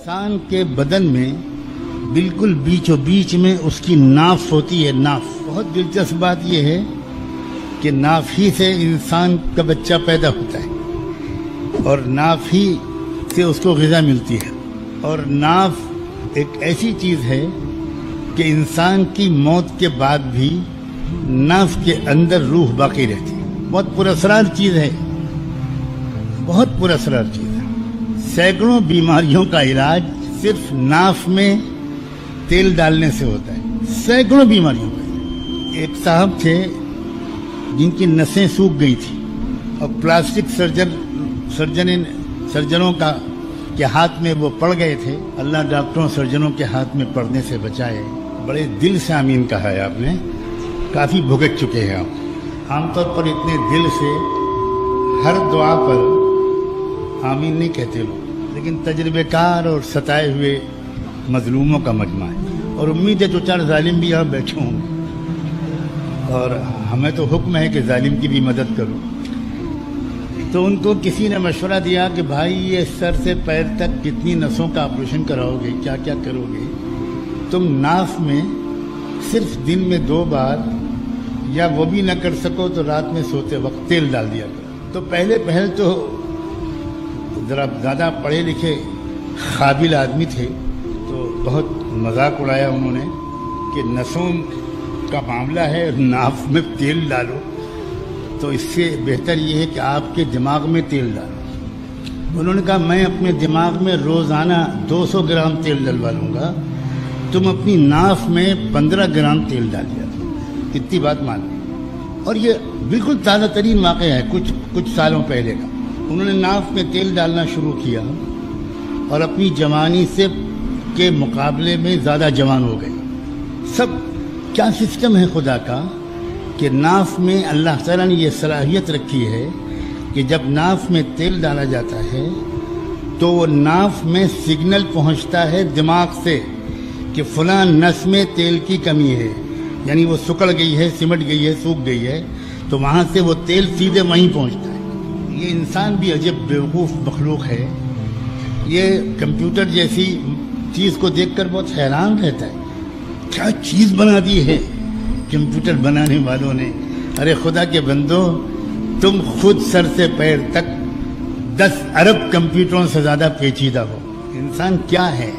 इंसान के बदन में बिल्कुल बीचों बीच में उसकी नाफ होती है। नाफ, बहुत दिलचस्प बात यह है कि नाफ ही से इंसान का बच्चा पैदा होता है और नाफ ही से उसको ग़िज़ा मिलती है। और नाफ एक ऐसी चीज़ है कि इंसान की मौत के बाद भी नाफ के अंदर रूह बाकी रहती है। बहुत पुरअसरार चीज़ है, बहुत पुरअसरार चीज़ है। सैकड़ों बीमारियों का इलाज सिर्फ नाफ में तेल डालने से होता है, सैकड़ों बीमारियों का। एक साहब थे जिनकी नसें सूख गई थी और प्लास्टिक सर्जनों के हाथ में वो पड़ गए थे। अल्लाह डॉक्टरों सर्जनों के हाथ में पड़ने से बचाए। बड़े दिल से आमीन कहा है आपने, काफ़ी भुगत चुके हैं आप। आमतौर पर इतने दिल से हर दुआ पर आमीन नहीं कहते लोग, लेकिन तजर्बेकार और सताए हुए मजलूमों का मजमा है। और उम्मीद है दो चार जालिम भी यहाँ बैठे होंगे और हमें तो हुक्म है कि जालिम की भी मदद करो। तो उनको किसी ने मशवरा दिया कि भाई ये सर से पैर तक कितनी नसों का ऑपरेशन कराओगे, क्या क्या करोगे, तुम नाफ में सिर्फ दिन में 2 बार या वो भी न कर सको तो रात में सोते वक्त तेल डाल दिया करो। तो पहल तो ज़रा ज़्यादा पढ़े लिखे काबिल आदमी थे तो बहुत मजाक उड़ाया उन्होंने कि नसों का मामला है, नाफ में तेल डालो, तो इससे बेहतर ये है कि आपके दिमाग में तेल डालो। उन्होंने कहा मैं अपने दिमाग में रोज़ाना 200 ग्राम तेल डलवा लूँगा, तुम अपनी नाफ में 15 ग्राम तेल डाल दिया। इतनी बात मान ली। और ये बिल्कुल ताज़ा तरीन वाक़या है, कुछ सालों पहले का। उन्होंने नाफ में तेल डालना शुरू किया और अपनी जवानी से के मुकाबले में ज़्यादा जवान हो गए। सब क्या सिस्टम है खुदा का कि नाफ में अल्लाह ताला ने ये सलाहियत रखी है कि जब नाफ में तेल डाला जाता है तो वो नाफ में सिग्नल पहुंचता है दिमाग से कि फलां नस में तेल की कमी है, यानी वो सुकड़ गई है, सिमट गई है, सूख गई है, तो वहाँ से वो तेल सीधे वहीं पहुँचता है। ये इंसान भी अजब बेवकूफ़ मखलूक है। ये कंप्यूटर जैसी चीज़ को देखकर बहुत हैरान रहता है, क्या चीज़ बना दी है कंप्यूटर बनाने वालों ने। अरे खुदा के बंदो, तुम खुद सर से पैर तक 10 अरब कंप्यूटरों से ज़्यादा पेचीदा हो। इंसान क्या है?